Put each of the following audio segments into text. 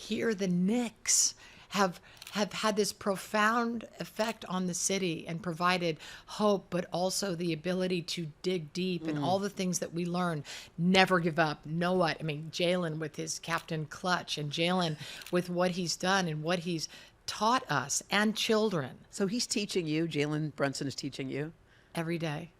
here the Knicks have had this profound effect on the city and provided hope, but also the ability to dig deep and all the things that we learn. Never give up. Know what? I mean, Jalen with his captain clutch, and Jalen with what he's done and what he's taught us and children. So he's teaching you, Jalen Brunson is teaching you? Every day.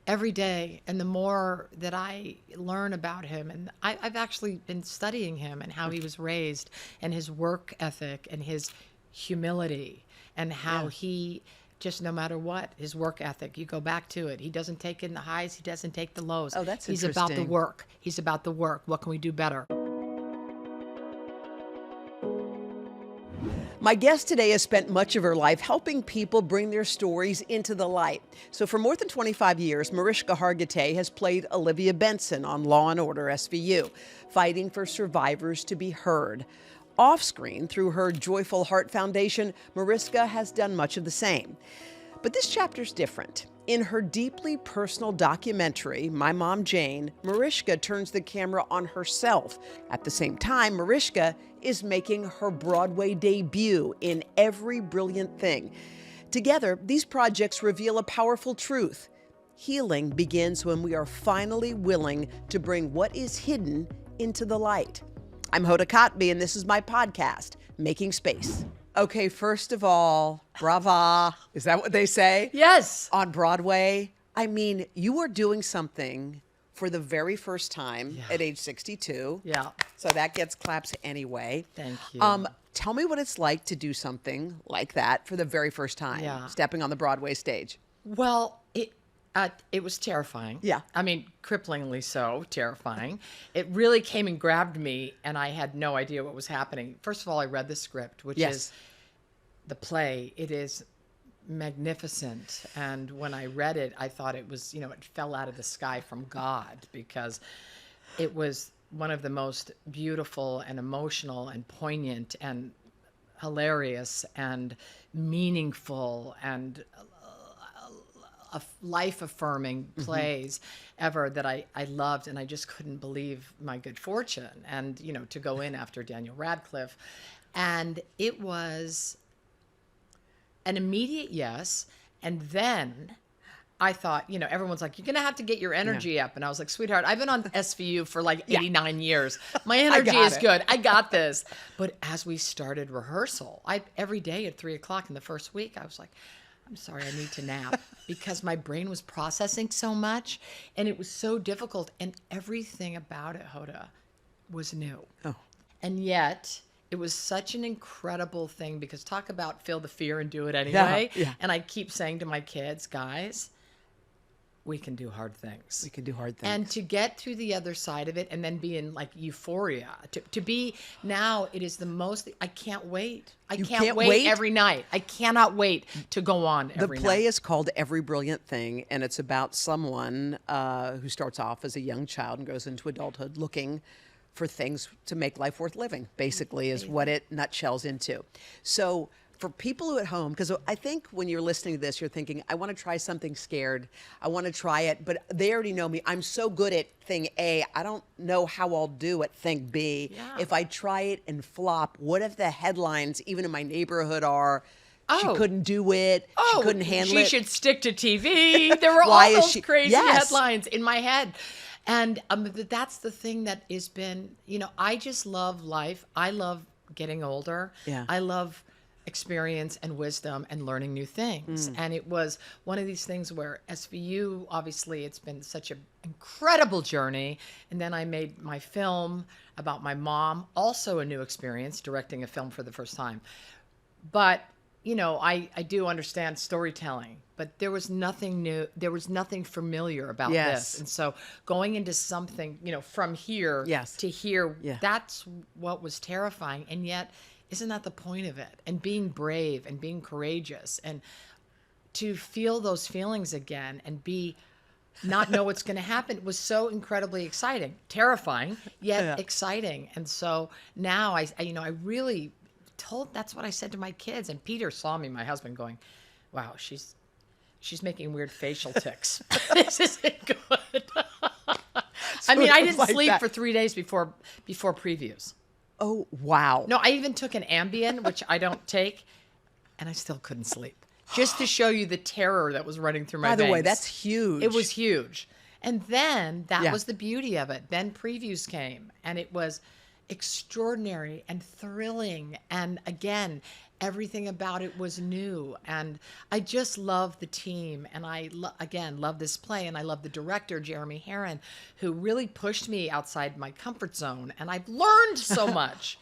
Every day. And the more that I learn about him, and I've actually been studying him and how he was raised and his work ethic and his humility and how he just, no matter what, his work ethic, you go back to it. He doesn't take in the highs. He doesn't take the lows. Oh, that's He's about the interesting. work. He's about the work. What can we do better? My guest today has spent much of her life helping people bring their stories into the light. So for more than 25 years, Mariska Hargitay has played Olivia Benson on Law & Order SVU, fighting for survivors to be heard. Off-screen, through her Joyful Heart Foundation, Mariska has done much of the same. But this chapter's different. In her deeply personal documentary, My Mom Jayne, Mariska turns the camera on herself. At the same time, Mariska is making her Broadway debut in Every Brilliant Thing. Together, these projects reveal a powerful truth. Healing begins when we are finally willing to bring what is hidden into the light. I'm Hoda Kotb, and this is my podcast, Making Space. Okay, first of all, brava. Is that what they say? Yes. On Broadway. I mean, you are doing something for the very first time at age 62. Yeah. So that gets claps anyway. Thank you. Tell me what it's like to do something like that for the very first time, stepping on the Broadway stage. Well, it was terrifying. Yeah. I mean, cripplingly so, terrifying. It really came and grabbed me, and I had no idea what was happening. First of all, I read the script, which is the play. It is magnificent. And when I read it, I thought it was, it fell out of the sky from God, because it was one of the most beautiful and emotional and poignant and hilarious and meaningful and life-affirming plays ever that I loved, and I just couldn't believe my good fortune, and to go in after Daniel Radcliffe. And it was an immediate yes. And then I thought, everyone's like, you're gonna have to get your energy up, and I was like, sweetheart, I've been on SVU for like 89 years. My energy is good. I got this. But as we started rehearsal, every day at 3:00 in the first week, I was like, I'm sorry, I need to nap, because my brain was processing so much, and it was so difficult, and everything about it, Hoda, was new. Oh. And yet, it was such an incredible thing, because talk about feel the fear and do it anyway. Yeah. And I keep saying to my kids, guys, we can do hard things. We can do hard things. And to get to the other side of it and then be in like euphoria, to be now, it is the most, I can't wait. I can't wait every night. I cannot wait to go on every night. The play is called Every Brilliant Thing, and it's about someone who starts off as a young child and goes into adulthood looking for things to make life worth living, basically, is what it nutshells into. So for people who at home, because I think when you're listening to this, you're thinking, I want to try something scared. I want to try it, but they already know me. I'm so good at thing A. I don't know how I'll do at thing B. Yeah. If I try it and flop, what if the headlines, even in my neighborhood, are, she couldn't do it, she couldn't handle it. She should stick to TV. There were Why all is those she- crazy Yes. headlines in my head. And that's the thing that has been, I just love life. I love getting older. Yeah. I love experience and wisdom and learning new things. And it was one of these things where SVU, obviously, it's been such an incredible journey. And then I made my film about my mom, also a new experience, directing a film for the first time. But, I do understand storytelling, but there was nothing new. There was nothing familiar about this. And so going into something, from here to here, that's what was terrifying. And yet, isn't that the point of it? And being brave and being courageous and to feel those feelings again and not know what's going to happen was so incredibly exciting, terrifying, yet exciting. And so now I really that's what I said to my kids. And Peter saw me, my husband, going, wow, she's making weird facial tics. This isn't good. I mean, I didn't sleep for 3 days before previews. Oh, wow. No, I even took an Ambien, which I don't take, and I still couldn't sleep. Just to show you the terror that was running through my By the way, veins. that's huge. It was huge. And then that Yeah. was the beauty of it. Then previews came, and it was extraordinary and thrilling. And again, everything about it was new. And I just love the team. And I, again, love this play. And I love the director, Jeremy Herron, who really pushed me outside my comfort zone. And I've learned so much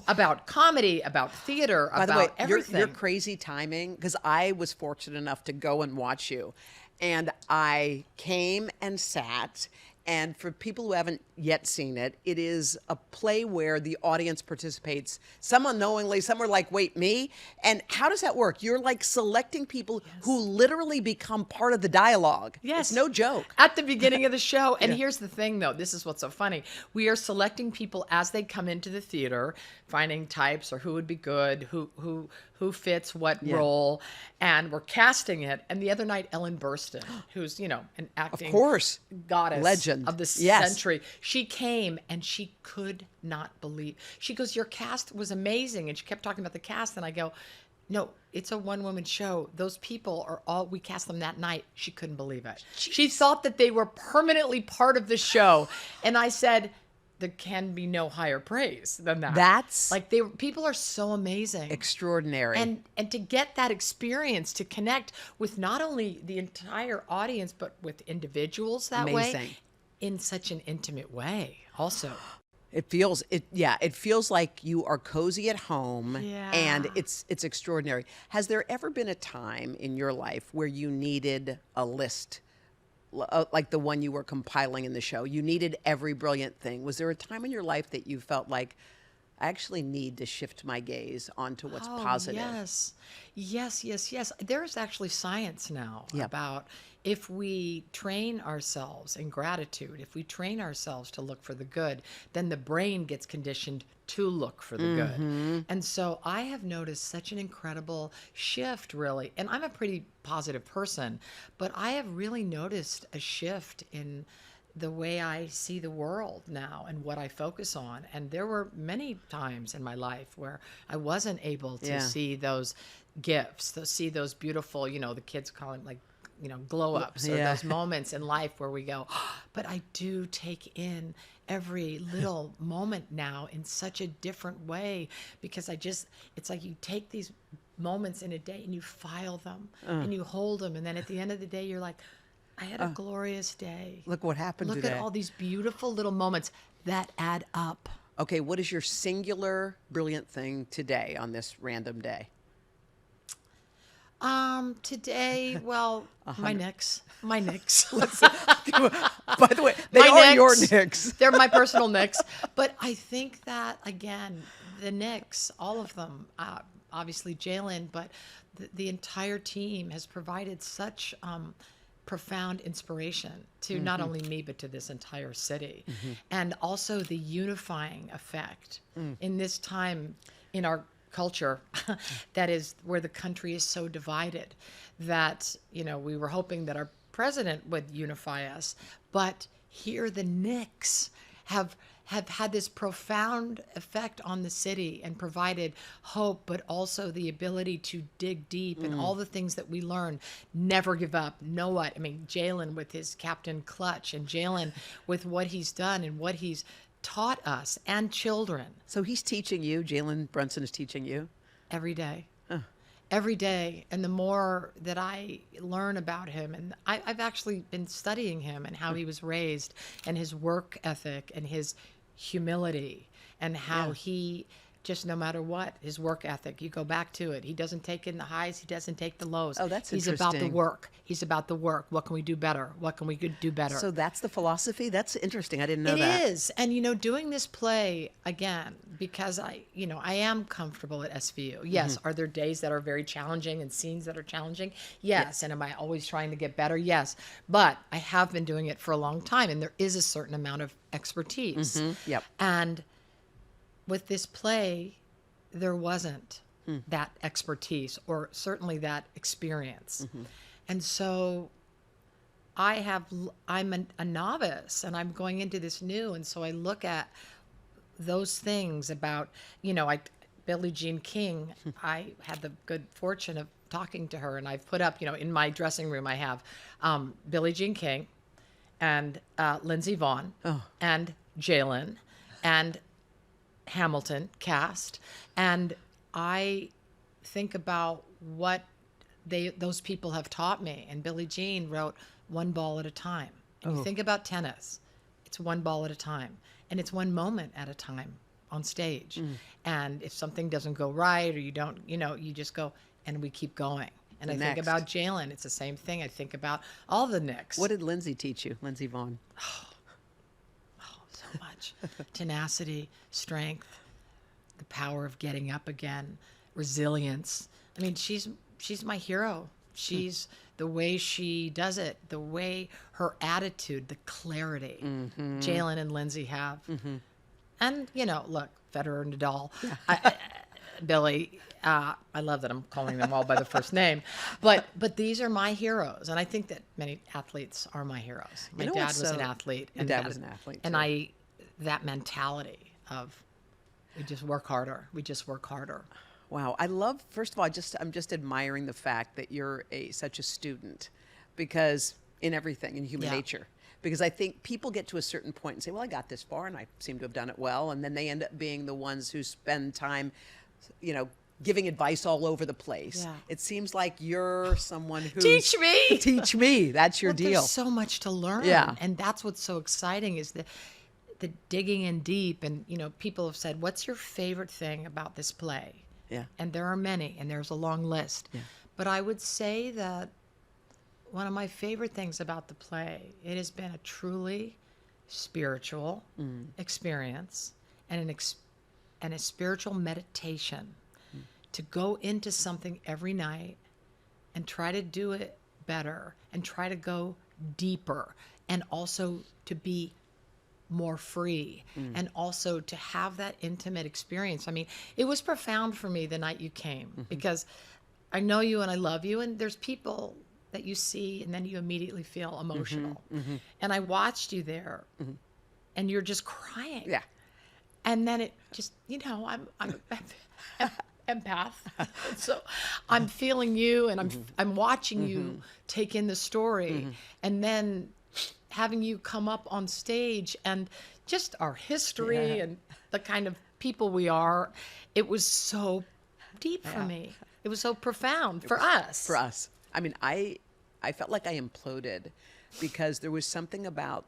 about comedy, about theater, By about the way, everything. your crazy timing, because I was fortunate enough to go and watch you. And I came and sat. And for people who haven't yet seen it, it is a play where the audience participates, some unknowingly, some are like, wait, me? And how does that work? You're like selecting people who literally become part of the dialogue. Yes. It's no joke. At the beginning of the show. And here's the thing, though. This is what's so funny. We are selecting people as they come into the theater, finding types or who would be good, who fits what role, and we're casting it. And the other night, Ellen Burstyn, who's, an acting Of course. goddess Legend. of the Yes. century, she came and she could not believe. She goes, your cast was amazing. And she kept talking about the cast. And I go, no, it's a one-woman show. Those people are all, we cast them that night. She couldn't believe it. She thought that they were permanently part of the show. And I said, there can be no higher praise than that. That's like people are so amazing. extraordinary. And to get that experience, to connect with not only the entire audience, but with individuals that Amazing. way in such an intimate way also. It feels like you are cozy at home, and it's extraordinary. Has there ever been a time in your life where you needed a list, like the one you were compiling in the show? You needed every brilliant thing. Was there a time in your life that you felt like, I actually need to shift my gaze onto what's positive? Yes. There's actually science now about if we train ourselves in gratitude, if we train ourselves to look for the good, then the brain gets conditioned to look for the good. And so I have noticed such an incredible shift, really. And I'm a pretty positive person, but I have really noticed a shift in the way I see the world now and what I focus on. And there were many times in my life where I wasn't able to see those gifts, to see those beautiful, the kids call them like, glow ups or those moments in life where we go, but I do take in every little moment now in such a different way, because it's like you take these moments in a day and you file them and you hold them. And then at the end of the day, you're like, I had a glorious day. Look what happened today. Look at all these beautiful little moments that add up. Okay, what is your singular brilliant thing today on this random day? Today, well, my Knicks. My Knicks. By the way, they are your Knicks. They're my personal Knicks. But I think that, again, the Knicks, all of them, obviously Jalen, but the entire team has provided such profound inspiration to not only me, but to this entire city. And also the unifying effect in this time in our culture that is where the country is so divided that, we were hoping that our president would unify us, but here the Knicks have had this profound effect on the city and provided hope, but also the ability to dig deep and all the things that we learn. Never give up. Know what? I mean, Jalen with his captain clutch, and Jalen with what he's done and what he's taught us and children. So he's teaching you, Jalen Brunson is teaching you? Every day. Every day. And the more that I learn about him, and I've actually been studying him and how he was raised and his work ethic and his humility and how he just, no matter what, his work ethic, you go back to it. He doesn't take in the highs. He doesn't take the lows. Oh, that's He's interesting. about the work. He's about the work. What can we do better? What can we do better? So that's the philosophy? That's interesting. I didn't know that. It is. And, doing this play, again, because I am comfortable at SVU. Yes. Are there days that are very challenging and scenes that are challenging? Yes. And am I always trying to get better? Yes. But I have been doing it for a long time, and there is a certain amount of expertise. Yep. And with this play, there wasn't that expertise or certainly that experience. And so I'm a novice and I'm going into this new. And so I look at those things about, Billie Jean King, I had the good fortune of talking to her, and I've put up, in my dressing room, I have Billie Jean King and Lindsey Vonn and Jalen and Hamilton cast. And I think about what those people have taught me. And Billie Jean wrote one ball at a time. And you think about tennis, it's one ball at a time. And it's one moment at a time on stage. And if something doesn't go right or you don't, you just go, and we keep going. And I think about Jalen, it's the same thing. I think about all the Knicks. What did Lindsay teach you, Lindsey Vonn? So much. Tenacity, strength, the power of getting up again, resilience. I mean, she's my hero. She's the way she does it, the way her attitude, the clarity Jalen and Lindsay have. And, look, Federer and Nadal, Billy, I love that I'm calling them all by the first name, but these are my heroes. And I think that many athletes are my heroes. My dad was an athlete. Your dad was an athlete, too. And that mentality of we just work harder. We just work harder. Wow. I love, first of all, I'm just admiring the fact that you're such a student, because in everything, in human nature. Because I think people get to a certain point and say, well, I got this far and I seem to have done it well. And then they end up being the ones who spend time, giving advice all over the place. Yeah. It seems like you're someone who Teach me. Teach me. That's your deal. There's so much to learn. Yeah. And that's what's so exciting is the digging in deep. And, people have said, what's your favorite thing about this play? Yeah. And there are many, and there's a long list. Yeah. But I would say that one of my favorite things about the play, it has been a truly spiritual experience and a spiritual meditation to go into something every night and try to do it better and try to go deeper and also to be more free and also to have that intimate experience. I mean, it was profound for me the night you came because I know you and I love you, and there's people that you see and then you immediately feel emotional. And I watched you there and you're just crying. Yeah. And then it just, I'm empath. So I'm feeling you and I'm watching you take in the story. And then having you come up on stage and just our history and the kind of people we are, it was so deep for me. It was so profound for us. For us. I mean, I felt like I imploded because there was something about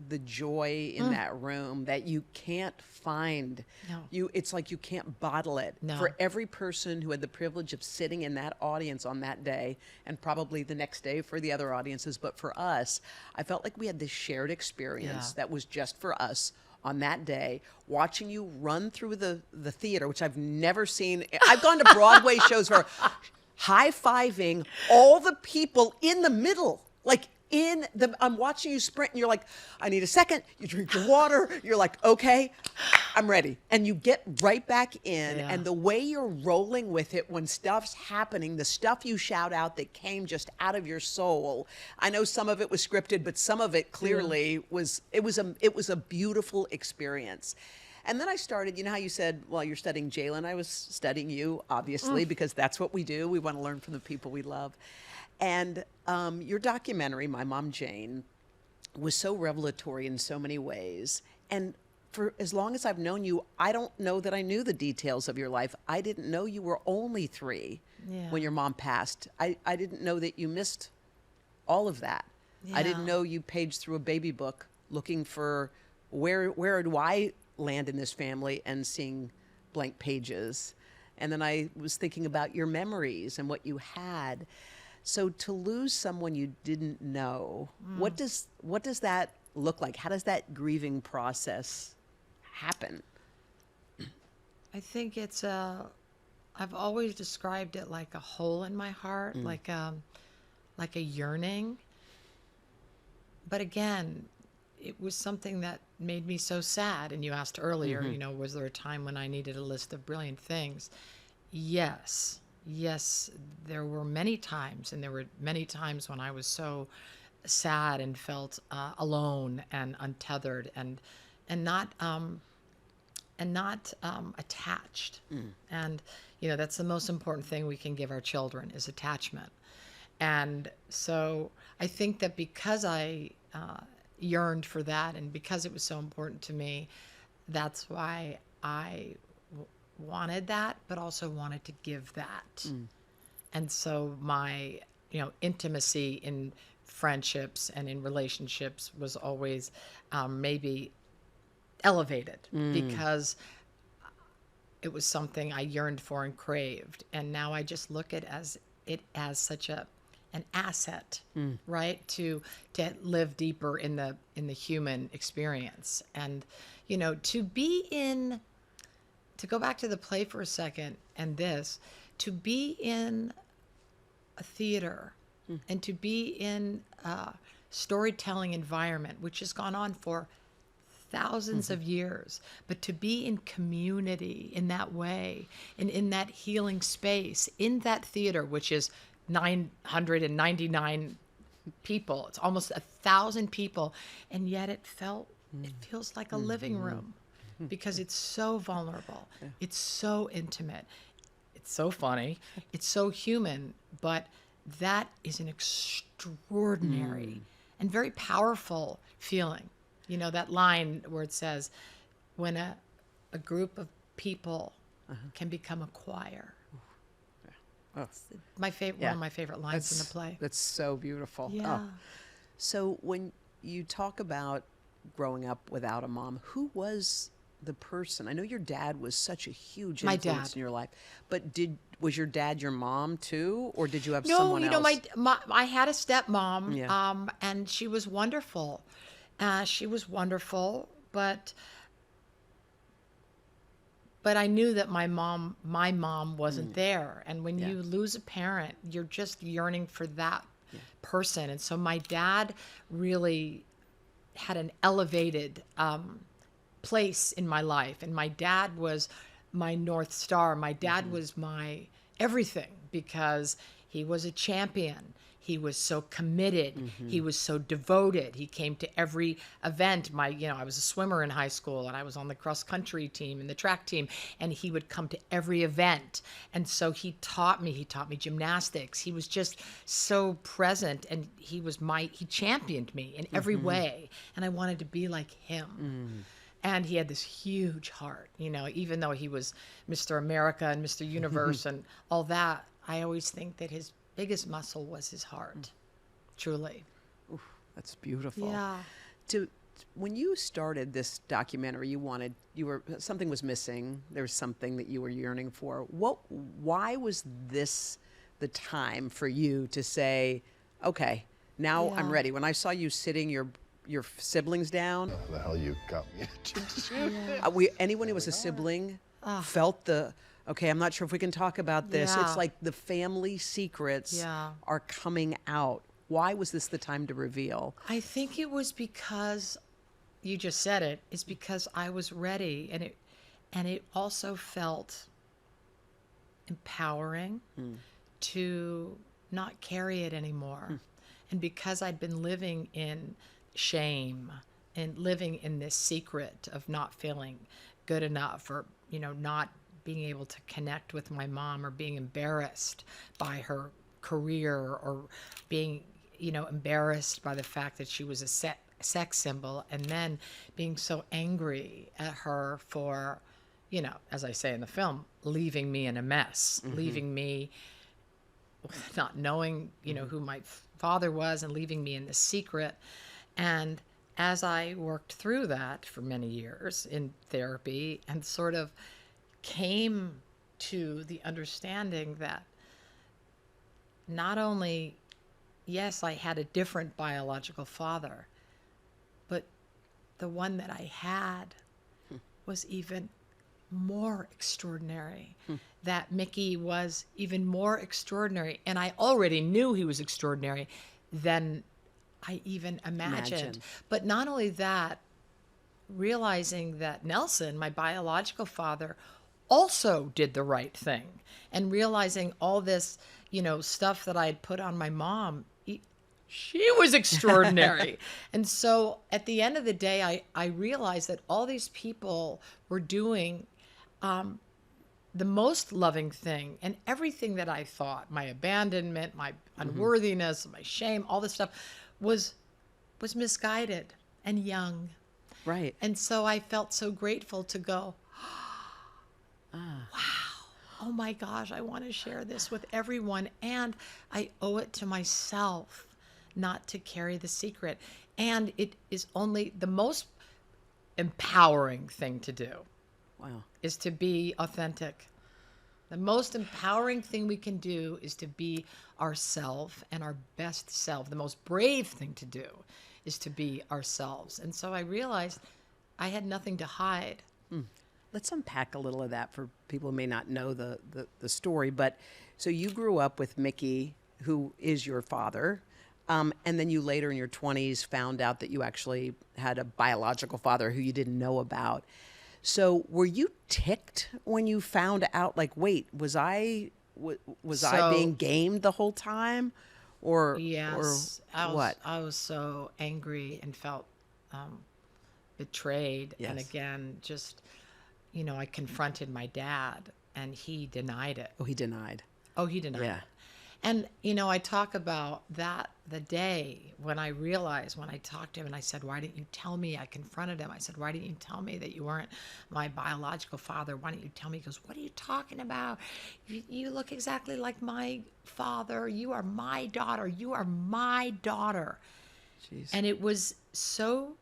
the joy in that room that you can't find. No. It's like you can't bottle it. No. For every person who had the privilege of sitting in that audience on that day, and probably the next day for the other audiences, but for us, I felt like we had this shared experience that was just for us on that day, watching you run through the theater, which I've never seen. I've gone to Broadway shows where high-fiving all the people in the middle, like I'm watching you sprint and you're like, I need a second. You drink your water. You're like, okay, I'm ready. And you get right back in. Yeah. And the way you're rolling with it when stuff's happening, the stuff you shout out that came just out of your soul. I know some of it was scripted, but some of it clearly was a beautiful experience. And then I started, you know how you said, well, you're studying Jalen. I was studying you, obviously, because that's what we do. We want to learn from the people we love. And your documentary, My Mom Jayne, was so revelatory in so many ways. And for as long as I've known you, I don't know that I knew the details of your life. I didn't know you were only 3 when your mom passed. I didn't know that you missed all of that. Yeah. I didn't know you paged through a baby book looking for where do I land in this family and seeing blank pages. And then I was thinking about your memories and what you had. So to lose someone you didn't know, what does that look like? How does that grieving process happen? I think it's I've always described it like a hole in my heart, like a yearning. But again, it was something that made me so sad. And you asked earlier, was there a time when I needed a list of brilliant things? Yes, there were many times, and there were many times when I was so sad and felt alone and untethered and not not attached. And, that's the most important thing we can give our children is attachment. And so I think that because I yearned for that and because it was so important to me, that's why I wanted that, but also wanted to give that. And so my, intimacy in friendships and in relationships was always maybe elevated because it was something I yearned for and craved. And now I just look at it as such an asset, right? To live deeper in the human experience. And, to go back to the play for a second and to be in a theater and to be in a storytelling environment, which has gone on for thousands of years, but to be in community in that way and in that healing space, in that theater, which is 999 people, it's almost 1,000 people, and yet it feels like a living room because it's so vulnerable, it's so intimate, it's so funny, it's so human, but that is an extraordinary and very powerful feeling. That line where it says, when a group of people can become a choir. Oh. One of my favorite lines in the play. That's so beautiful. Yeah. Oh. So when you talk about growing up without a mom, who was the person? I know your dad was such a huge influence in your life, but was your dad your mom too, or did you have someone else? I had a stepmom, Yeah. and she was wonderful. But I knew that my mom wasn't there. And when you lose a parent, you're just yearning for that person. And so my dad really had an elevated place in my life. And my dad was my North Star. My dad was my everything because he was a champion. He was so committed. He was so devoted. He came to every event. I was a swimmer in high school, and I was on the cross country team and the track team, and he would come to every event. And so he taught me gymnastics. He was just so present, and he championed me in every way. And I wanted to be like him. And he had this huge heart, even though he was Mr. America and Mr. Universe and all that. I always think that his biggest muscle was his heart, truly. Oof, that's beautiful. Yeah. When you started this documentary, something was missing. There was something that you were yearning for. Why was this the time for you to say, okay, now I'm ready? When I saw you sitting your siblings down. The hell you got me to Yeah. Anyone who was a sibling felt okay, I'm not sure if we can talk about this. Yeah. It's like the family secrets are coming out. Why was this the time to reveal? I think it was because, you just said it, it's because I was ready. And it also felt empowering to not carry it anymore. And because I'd been living in shame and living in this secret of not feeling good enough or, not being able to connect with my mom or being embarrassed by her career or being, embarrassed by the fact that she was a sex symbol and then being so angry at her for, as I say in the film, leaving me in a mess, leaving me not knowing, who my father was and leaving me in the secret. And as I worked through that for many years in therapy and sort of came to the understanding that not only, yes, I had a different biological father, but the one that I had was even more extraordinary, that Mickey was even more extraordinary. And I already knew he was extraordinary than I even imagined. But not only that, realizing that Nelson, my biological father, also did the right thing, and realizing all this, stuff that I had put on my mom, she was extraordinary. And so at the end of the day, I realized that all these people were doing the most loving thing, and everything that I thought, my abandonment, my unworthiness, my shame, all this stuff was misguided and young. Right. And so I felt so grateful to go, wow, oh my gosh, I want to share this with everyone. And I owe it to myself not to carry the secret. And it is only the most empowering thing to do. Wow. Is to be authentic. The most empowering thing we can do is to be ourselves and our best self. The most brave thing to do is to be ourselves. And so I realized I had nothing to hide. Let's unpack a little of that for people who may not know the story. But so you grew up with Mickey, who is your father. And then you later in your 20s found out that you actually had a biological father who you didn't know about. So were you ticked when you found out, like, wait, was I being gamed the whole time? Or, yes, what? I was so angry and felt betrayed. Yes. And again, just, I confronted my dad and he denied it. Oh, he denied. Oh, he denied it. And, I talk about that the day when I realized, when I talked to him and I said, why didn't you tell me? I confronted him. I said, why didn't you tell me that you weren't my biological father? Why didn't you tell me? He goes, what are you talking about? You look exactly like my father. You are my daughter. You are my daughter. Jeez. And it was so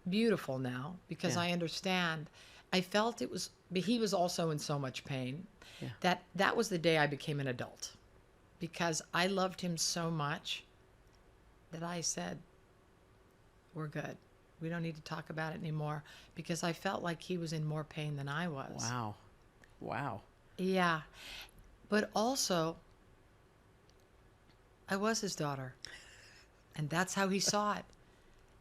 beautiful now because I understand. I felt he was also in so much pain that was the day I became an adult. Because I loved him so much that I said, we're good. We don't need to talk about it anymore. Because I felt like he was in more pain than I was. Wow. Wow. Yeah. But also, I was his daughter. And that's how he saw it.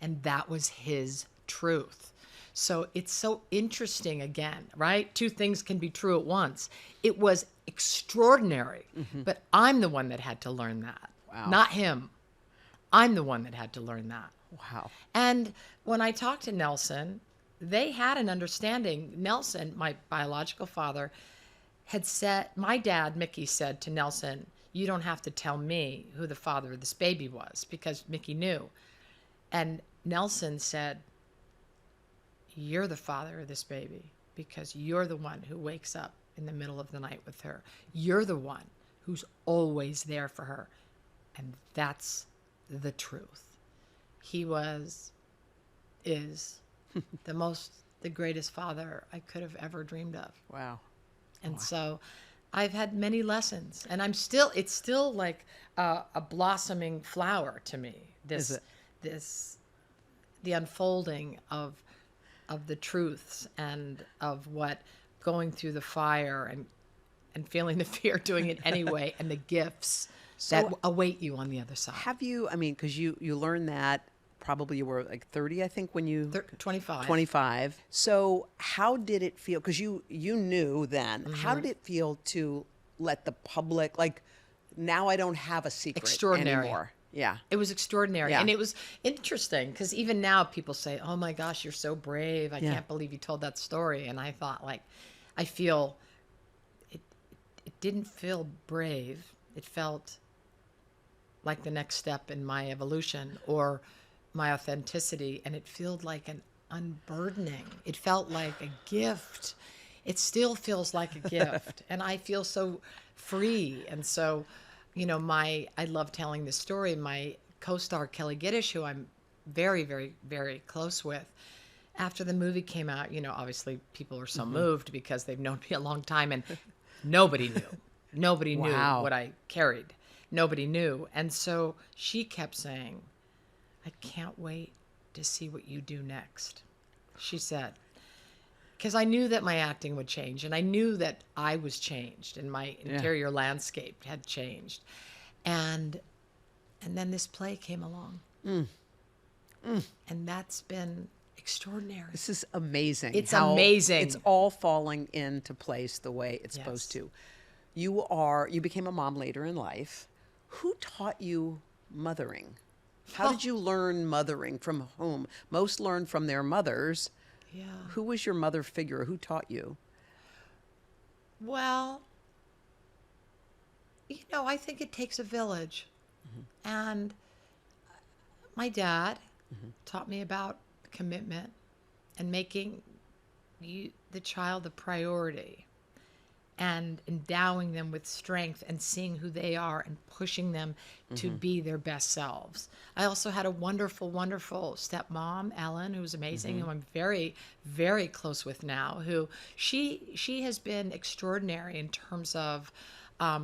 And that was his truth. So it's so interesting again, right? Two things can be true at once. It was extraordinary, but I'm the one that had to learn that, not him. I'm the one that had to learn that. Wow. And when I talked to Nelson, they had an understanding. Nelson, my biological father, had said, my dad, Mickey, said to Nelson, you don't have to tell me who the father of this baby was, because Mickey knew. And Nelson said, you're the father of this baby because you're the one who wakes up in the middle of the night with her. You're the one who's always there for her. And that's the truth. He is the greatest father I could have ever dreamed of. Wow. And so I've had many lessons, and it's still like a blossoming flower to me. The unfolding of the truths and of what going through the fire and feeling the fear, doing it anyway, and the gifts that await you on the other side. Have you, because you learned that probably you were like 30, I think, when you... 25. 25. So how did it feel? Because you knew then. How did it feel to let the public, like, now I don't have a secret anymore? Yeah. It was extraordinary. Yeah. And it was interesting because even now people say, oh my gosh, you're so brave. I can't believe you told that story. And I thought, like, I feel it didn't feel brave. It felt like the next step in my evolution or my authenticity. And it felt like an unburdening. It felt like a gift. It still feels like a gift. And I feel so free. And so, I love telling this story. My co-star, Kelly Giddish, who I'm very, very, very close with, after the movie came out, obviously people are so moved because they've known me a long time and nobody knew. Nobody knew what I carried. Nobody knew. And so she kept saying, I can't wait to see what you do next. She said, because I knew that my acting would change, and I knew that I was changed, and my interior landscape had changed, and then this play came along, and that's been extraordinary. This is amazing. It's amazing. It's all falling into place the way it's supposed to. You became a mom later in life. Who taught you mothering? How did you learn mothering? From whom? Most learn from their mothers. Yeah. Who was your mother figure? Who taught you? Well, I think it takes a village. And my dad taught me about commitment and making the child a priority and endowing them with strength and seeing who they are and pushing them to be their best selves. I also had a wonderful, wonderful stepmom, Ellen, who was amazing, who I'm very, very close with now, who she has been extraordinary in terms of, I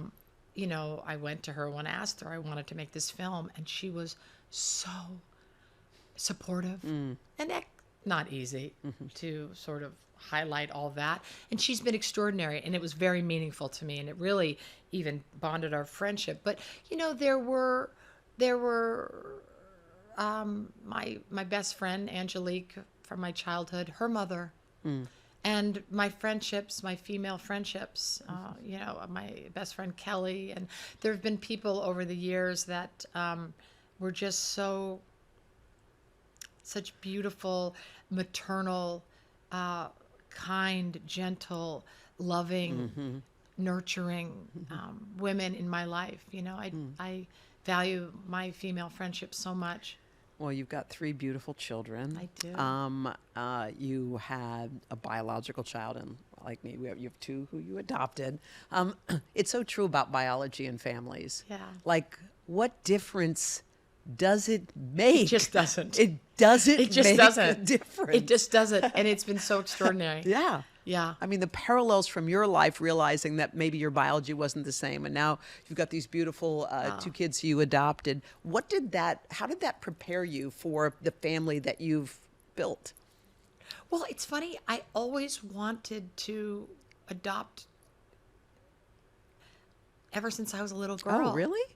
went to her when I asked her I wanted to make this film, and she was so supportive and not easy to sort of highlight all that. And she's been extraordinary, and it was very meaningful to me, and it really even bonded our friendship. But there were my best friend Angelique from my childhood, her mother, and my friendships, my female friendships, my best friend Kelly. And there have been people over the years that were just such beautiful, maternal, kind, gentle, loving, nurturing women in my life. I value my female friendships so much. Well, you've got 3 beautiful children. I do. You had a biological child, and like me, you have 2 who you adopted. It's so true about biology and families. Yeah. Like, what difference does it make? It just doesn't. It doesn't It just make doesn't. a difference. It just doesn't. And it's been so extraordinary. Yeah. Yeah. I mean, the parallels from your life, realizing that maybe your biology wasn't the same, and now you've got these beautiful 2 kids you adopted. How did that prepare you for the family that you've built? Well, it's funny. I always wanted to adopt ever since I was a little girl. Oh, really?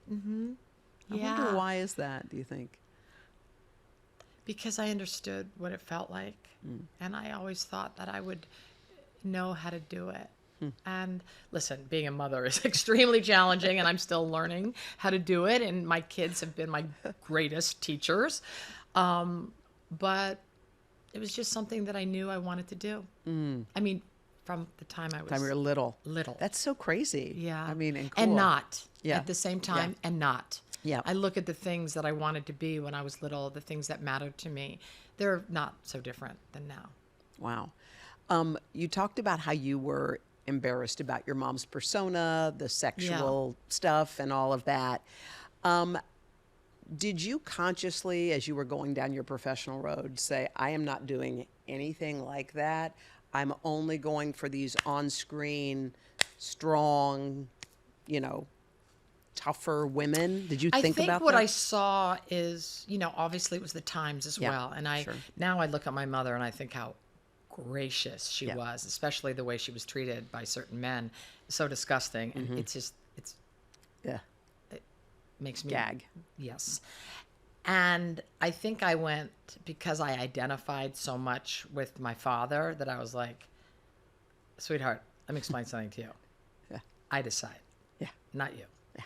I Yeah. wonder why is that, do you think? Because I understood what it felt like. And I always thought that I would know how to do it. And listen, being a mother is extremely challenging, and I'm still learning how to do it. And my kids have been my greatest teachers. But it was just something that I knew I wanted to do. I mean, from the time I was Time you were little. little. That's so crazy. Yeah. I mean, and cool. And not Yeah. at the same time, and not. Yeah. I look at the things that I wanted to be when I was little, the things that mattered to me. They're not so different than now. Wow. You talked about how you were embarrassed about your mom's persona, the sexual stuff, and all of that. Did you consciously, as you were going down your professional road, say, I am not doing anything like that? I'm only going for these on-screen, strong, tougher women? Did you think about that? I think what I saw is, obviously it was the times as well. And now I look at my mother and I think how gracious she was, especially the way she was treated by certain men. So disgusting. And it makes me gag. Yes. And I think I went, because I identified so much with my father, that I was like, sweetheart, let me explain something to you. Yeah. I decide. Yeah. Not you. Yeah.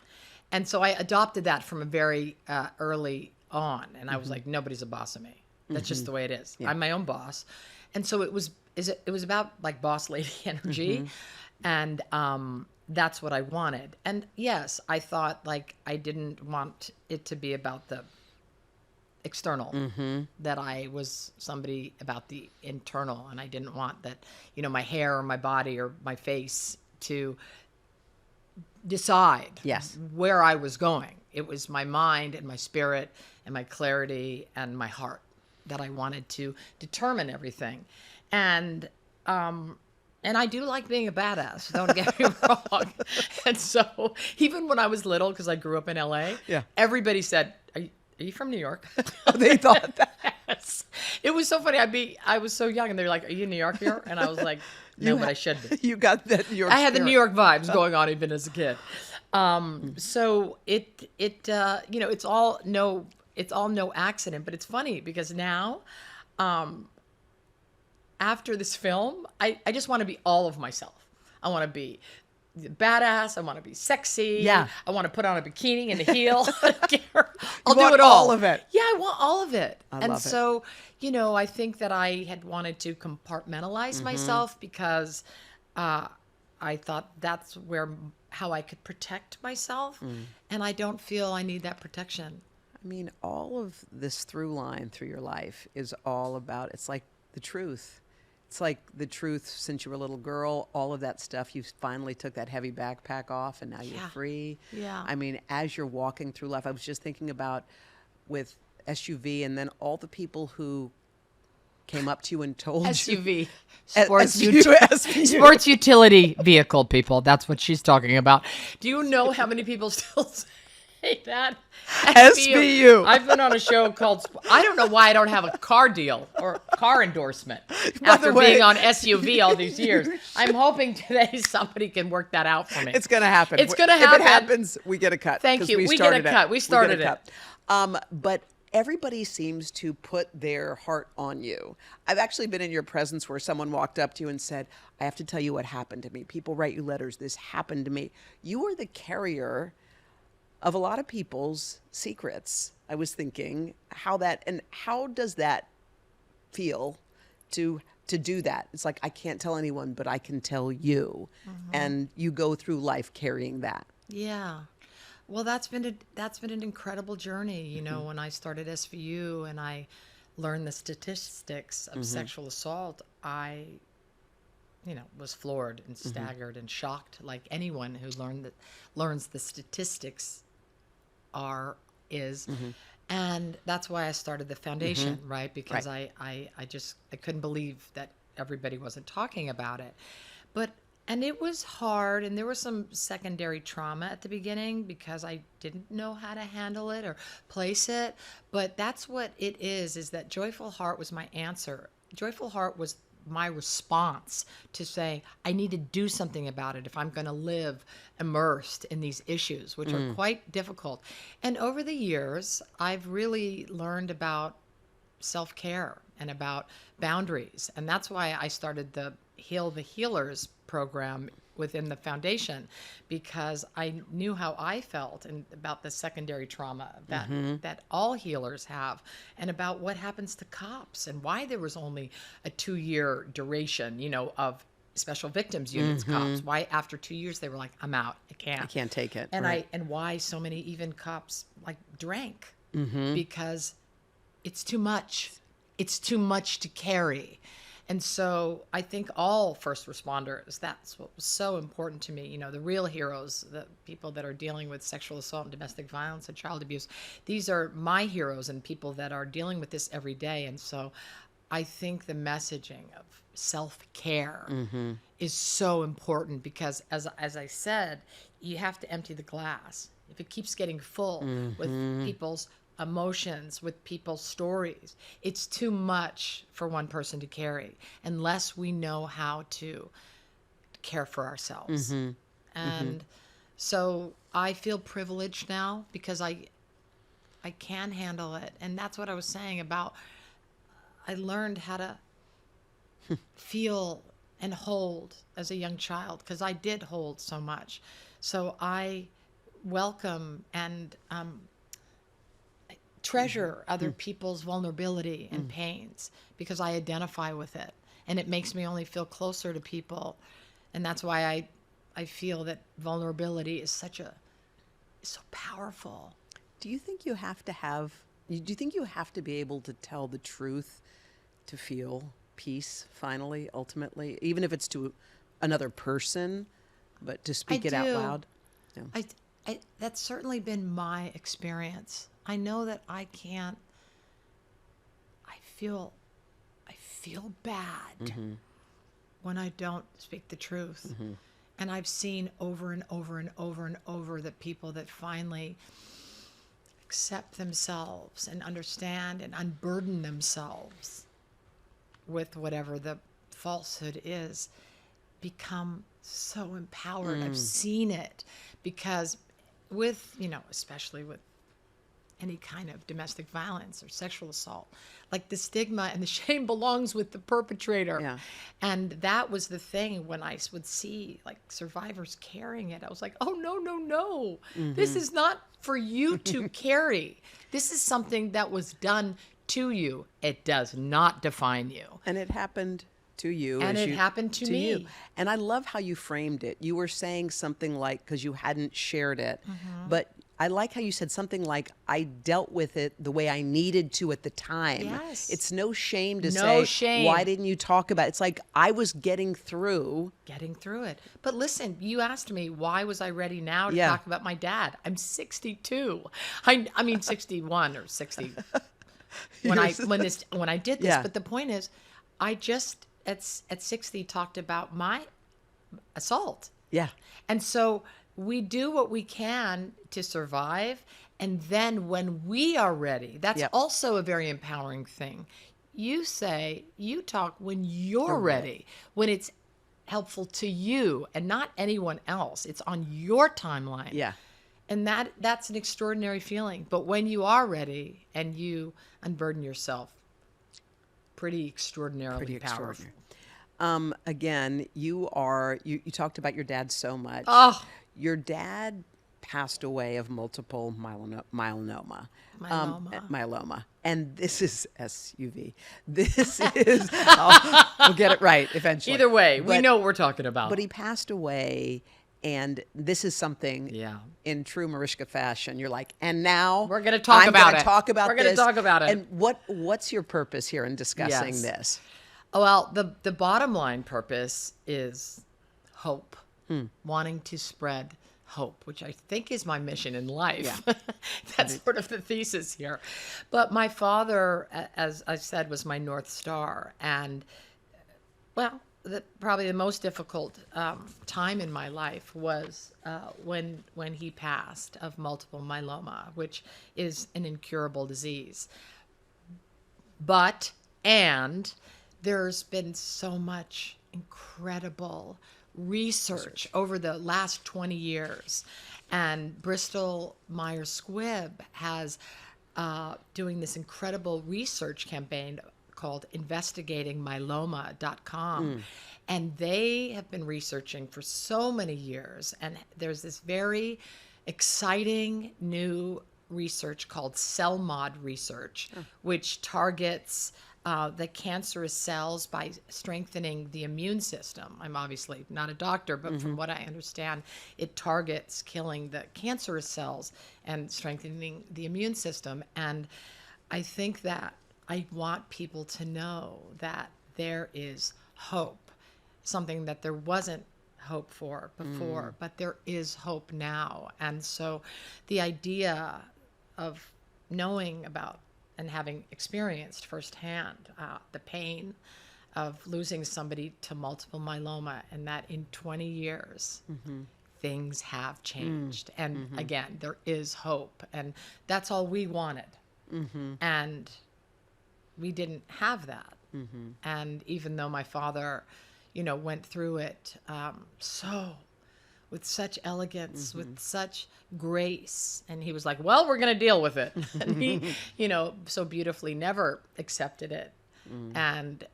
And so I adopted that from a very early on. And I was like, nobody's a boss of me. That's just the way it is. I'm my own boss. And so it was about like boss lady energy. And that's what I wanted. And yes, I thought like I didn't want it to be about the external, that I was somebody about the internal, and I didn't want that, my hair or my body or my face to decide where I was going. It was my mind and my spirit and my clarity and my heart that I wanted to determine everything. And I do like being a badass, don't get me wrong. And so even when I was little, because I grew up in LA, everybody said, are you from New York? They thought that. Yes. It was so funny. I was so young, and they were like, are you New Yorker? And I was like, no, but I should be. You got that New York I had the spirit. New York vibes going on even as a kid. So it's all no accident, but it's funny because now, after this film, I just want to be all of myself. I want to be badass. I want to be sexy. Yeah. I want to put on a bikini and a heel. I'll You do want it all. all of it. Yeah, I want all of it. I and love it. so, I think that I had wanted to compartmentalize myself because I thought that's how I could protect myself. And I don't feel I need that protection. I mean, all of this through line through your life is all about, it's like the truth. It's like the truth since you were a little girl, all of that stuff, you finally took that heavy backpack off and now you're free. Yeah. I mean, as you're walking through life, I was just thinking about with SUV and then all the people who came up to you and told you. SUV. SUV. Sports utility vehicle, people. That's what she's talking about. Do you know how many people still say that? SVU. I've been on a show called, I don't know why I don't have a car deal or car endorsement after being on SUV all these years. I'm hoping today somebody can work that out for me. It's going to happen. It's going to happen. If it happens, we get a cut. Thank you. We get a cut. We started it. But everybody seems to put their heart on you. I've actually been in your presence where someone walked up to you and said, I have to tell you what happened to me. People write you letters. This happened to me. You are the carrier of a lot of people's secrets. I was thinking how does that feel to do that? It's like, I can't tell anyone, but I can tell you. And you go through life carrying that. Yeah. Well, that's been an incredible journey. When I started SVU and I learned the statistics of sexual assault, I, was floored and staggered and shocked, like anyone who learns the statistics is. And that's why I started the foundation, right? Because I couldn't believe that everybody wasn't talking about it. And it was hard, and there was some secondary trauma at the beginning because I didn't know how to handle it or place it. But that's what it is that Joyful Heart was my answer. Joyful Heart was my response to say, I need to do something about it if I'm going to live immersed in these issues, which are quite difficult. And over the years, I've really learned about self-care and about boundaries. And that's why I started the Heal the Healers program within the foundation, because I knew how I felt and about the secondary trauma that all healers have, and about what happens to cops and why there was only a 2-year duration, of special victims units cops. Why after 2 years they were like, I'm out, I can't take it. And right. and why so many even cops like drank because it's too much. It's too much to carry. And so I think all first responders, that's what was so important to me. The real heroes, the people that are dealing with sexual assault and domestic violence and child abuse, these are my heroes and people that are dealing with this every day. And so I think the messaging of self-care is so important because, as I said, you have to empty the glass. If it keeps getting full with people's emotions, with people's stories, it's too much for one person to carry unless we know how to care for ourselves. And so I feel privileged now because I can handle it. And that's what I was saying about, I learned how to feel and hold as a young child, because I did hold so much. So I welcome and treasure other people's vulnerability and pains because I identify with it, and it makes me only feel closer to people. And that's why I feel that vulnerability is so powerful. Do you think you have to be able to tell the truth to feel peace finally, ultimately, even if it's to another person, but to speak it out loud? Yeah. That's certainly been my experience. I know that I can't. I feel bad when I don't speak the truth. And I've seen over and over and over and over that people that finally accept themselves and understand and unburden themselves with whatever the falsehood is become so empowered. I've seen it because especially with any kind of domestic violence or sexual assault. Like the stigma and the shame belongs with the perpetrator. Yeah. And that was the thing when I would see like survivors carrying it. I was like, oh, no, no, no. This is not for you to carry. This is something that was done to you. It does not define you. And it happened to you. And it happened to me. You. And I love how you framed it. You were saying something like, because you hadn't shared it, but I like how you said something like, I dealt with it the way I needed to at the time. Yes. It's no shame to No say, shame. why didn't you talk about it? It's like, I was getting through. It. But listen, you asked me, why was I ready now to talk about my dad? I'm 62. I mean 61 or 60 when I did this. Yeah. But the point is, I just at 60 talked about my assault. Yeah. And so we do what we can to survive. And then when we are ready, that's also a very empowering thing. You talk when you're ready, when it's helpful to you and not anyone else. It's on your timeline. Yeah. And that's an extraordinary feeling. But when you are ready and you unburden yourself, pretty extraordinarily powerful. Again, you talked about your dad so much. Oh. Your dad passed away of multiple myeloma. Myeloma. And this is SUV. This is, we'll get it right eventually. Either way, we know what we're talking about. But he passed away, and this is something in true Mariska fashion. You're like, and now we're going to talk about it. We're going to talk about it. And what's your purpose here in discussing this? Well, the bottom line purpose is hope, wanting to spread hope, which I think is my mission in life. Yeah. That's sort of the thesis here. But my father, as I said, was my North Star. And, well, probably the most difficult time in my life was when he passed of multiple myeloma, which is an incurable disease. And there's been so much incredible research over the last 20 years. And Bristol Myers Squibb has doing this incredible research campaign called investigatingmyeloma.com. And they have been researching for so many years. And there's this very exciting new research called CellMod research, which targets the cancerous cells by strengthening the immune system. I'm obviously not a doctor, but from what I understand, it targets killing the cancerous cells and strengthening the immune system. And I think that I want people to know that there is hope, something that there wasn't hope for before, but there is hope now. And so the idea of knowing about and having experienced firsthand the pain of losing somebody to multiple myeloma, and that in 20 years, things have changed. And again, there is hope. And that's all we wanted. And we didn't have that. And even though my father, went through it with such elegance, with such grace. And he was like, well, we're going to deal with it. And he, so beautifully never accepted it and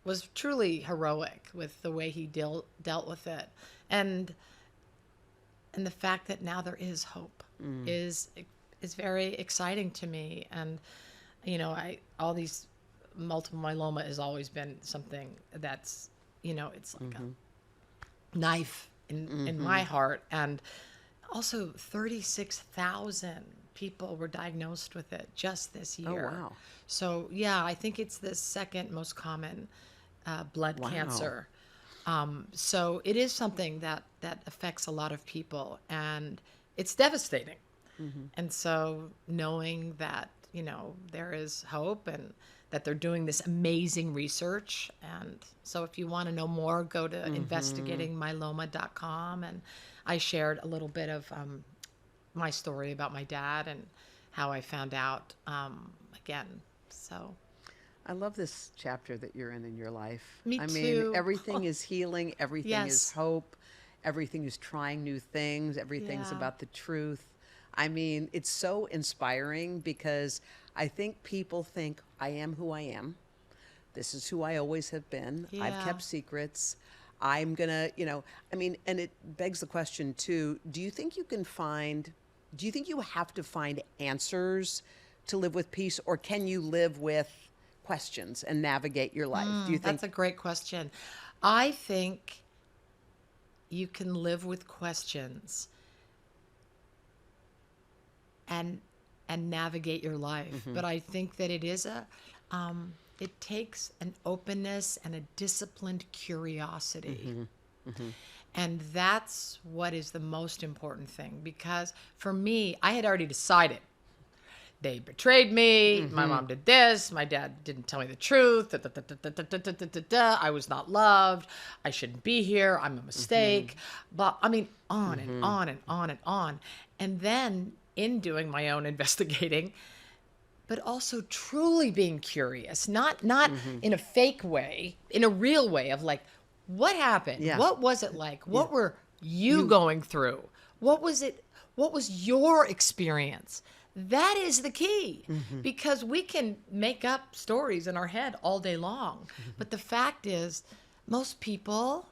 was truly heroic with the way he dealt with it. And the fact that now there is hope is very exciting to me. And, all these multiple myeloma has always been something that's, it's like a knife in my heart. And also 36,000 people were diagnosed with it just this year. Oh, wow. So yeah, I think it's the second most common blood cancer. So it is something that affects a lot of people, and it's devastating. And so knowing that, there is hope and that they're doing this amazing research. And so if you want to know more, go to investigatingmyeloma.com. And I shared a little bit of my story about my dad and how I found out again. So I love this chapter that you're in your life. Me I too. mean, everything is healing. Everything is hope. Everything is trying new things. Everything's about the truth. I mean, it's so inspiring because I think people think I am who I am. This is who I always have been. I've Yeah. kept secrets. I'm going to, I mean, and it begs the question too, do you think you have to find answers to live with peace, or can you live with questions and navigate your life? Do you think That's a great question. I think you can live with questions and navigate your life. But I think that it takes an openness and a disciplined curiosity. And that's what is the most important thing, because for me, I had already decided. They betrayed me. My mom did this. My dad didn't tell me the truth. I was not loved. I shouldn't be here. I'm a mistake. But I mean, on and on and on and on. And then in doing my own investigating, but also truly being curious, not in a fake way, in a real way of like, what happened? Yeah. What was it like? What were you going through? What was it? What was your experience? That is the key, because we can make up stories in our head all day long. But the fact is, most people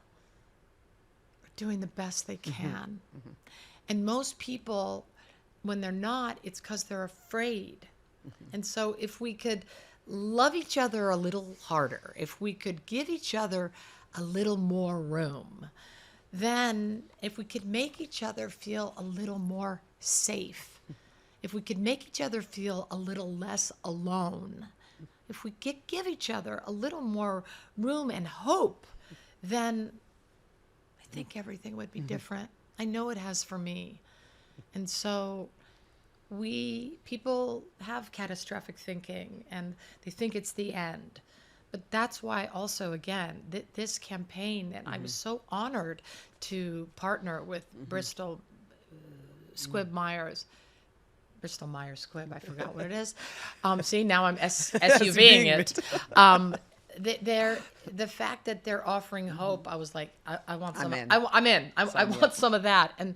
are doing the best they can. And most people, when they're not, it's because they're afraid. And so if we could love each other a little harder, if we could give each other a little more room, then if we could make each other feel a little more safe, if we could make each other feel a little less alone, if we could give each other a little more room and hope, then I think everything would be different. I know it has for me. And so people have catastrophic thinking and they think it's the end. But that's why also, again, this campaign, and I was so honored to partner with Bristol Myers Squibb, I forgot what it is. See, now I'm SUVing it. The fact that they're offering hope, I was like, I want some. I'm in. I want some of that. And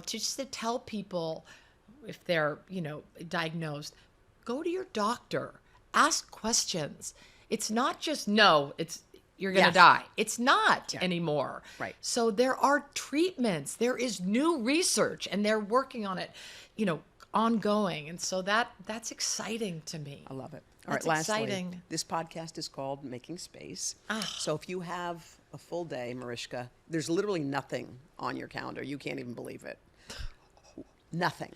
just to tell people, if they're diagnosed, go to your doctor, ask questions. It's not just you're going to die. It's not anymore. Right. So there are treatments. There is new research, and they're working on it, ongoing. And so that's exciting to me. I love it. All That's right, lastly, exciting. this podcast is called Making Space. So if you have a full day, Mariska, there's literally nothing on your calendar. You can't even believe it. Nothing.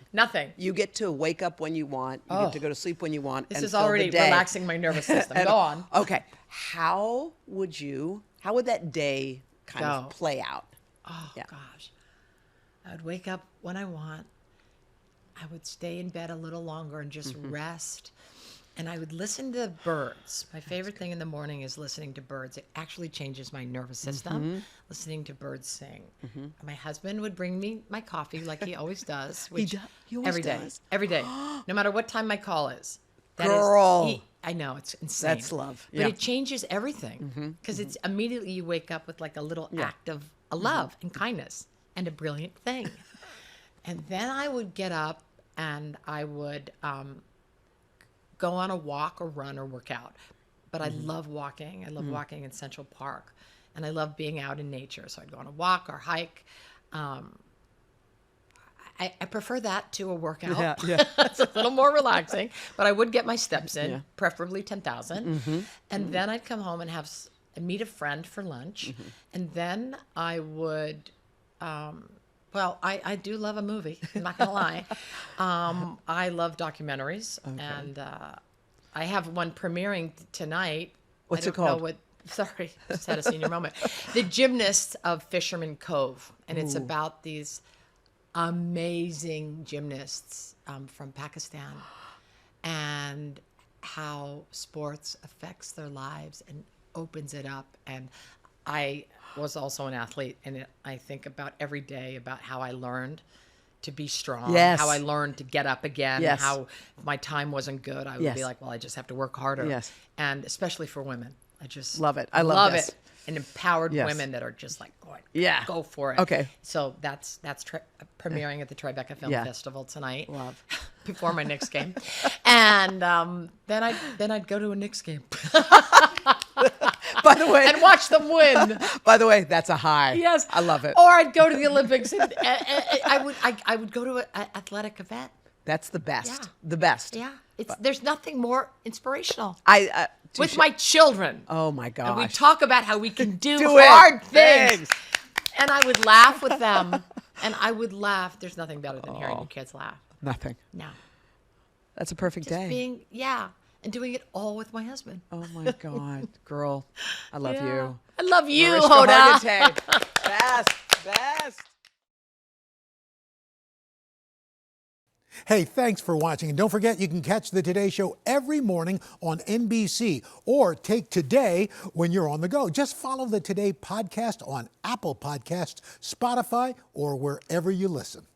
You get to wake up when you want. You get to go to sleep when you want. This and is fill the already day. relaxing my nervous system. Go on. Okay. How would that day kind of Go. play out? Oh, Yeah. gosh. I would wake up when I want. I would stay in bed a little longer and just rest. And I would listen to birds. My favorite thing in the morning is listening to birds. It actually changes my nervous system, listening to birds sing. My husband would bring me my coffee like he always does. Which He always every day. does. Every day. No matter what time my call is. Girl. I know, it's insane. That's love. But Yeah. it changes everything. Because it's immediately you wake up with like a little act of a love and kindness and a brilliant thing. And then I would get up and I would go on a walk or run or work out. But I love walking. I love walking in Central Park. And I love being out in nature. So I'd go on a walk or hike. I prefer that to a workout. Yeah. It's a little more relaxing. But I would get my steps in, preferably 10,000. And then I'd come home and meet a friend for lunch. And then I would... I do love a movie. I'm not going to lie. I love documentaries. Okay. And I have one premiering tonight. What's it I don't know called? Sorry, just had a senior moment. The Gymnasts of Fisherman Cove. And it's about these amazing gymnasts from Pakistan and how sports affects their lives and opens it up. And I was also an athlete, and I think about every day about how I learned to be strong, how I learned to get up again, how if my time wasn't good, I would be like, well, I just have to work harder. Yes. And especially for women, I just love it. I love it. and empowered Yes. women that are just like, Yeah. go for it. Okay. So that's premiering at the Tribeca Film Yeah. Festival tonight. Love. Before my Knicks game. And then I'd go to a Knicks game. By the way, and watch them win. by the way, that's a high. Yes. I love it. Or I'd go to the Olympics and I would go to an athletic event. That's the best. Yeah. The best. Yeah. There's nothing more inspirational. Touche. With my children. Oh my gosh. And we talk about how we can do it. hard things. Thanks. And I would laugh with them. And I would laugh. There's nothing better than hearing your kids laugh. Nothing. No. That's a perfect Just day. being, and doing it all with my husband. Oh my God, girl, I love you. I love you, Mariska Hoda. Hargitay. Best. Hey, thanks for watching. And don't forget, you can catch the Today Show every morning on NBC or take Today when you're on the go. Just follow the Today podcast on Apple Podcasts, Spotify, or wherever you listen.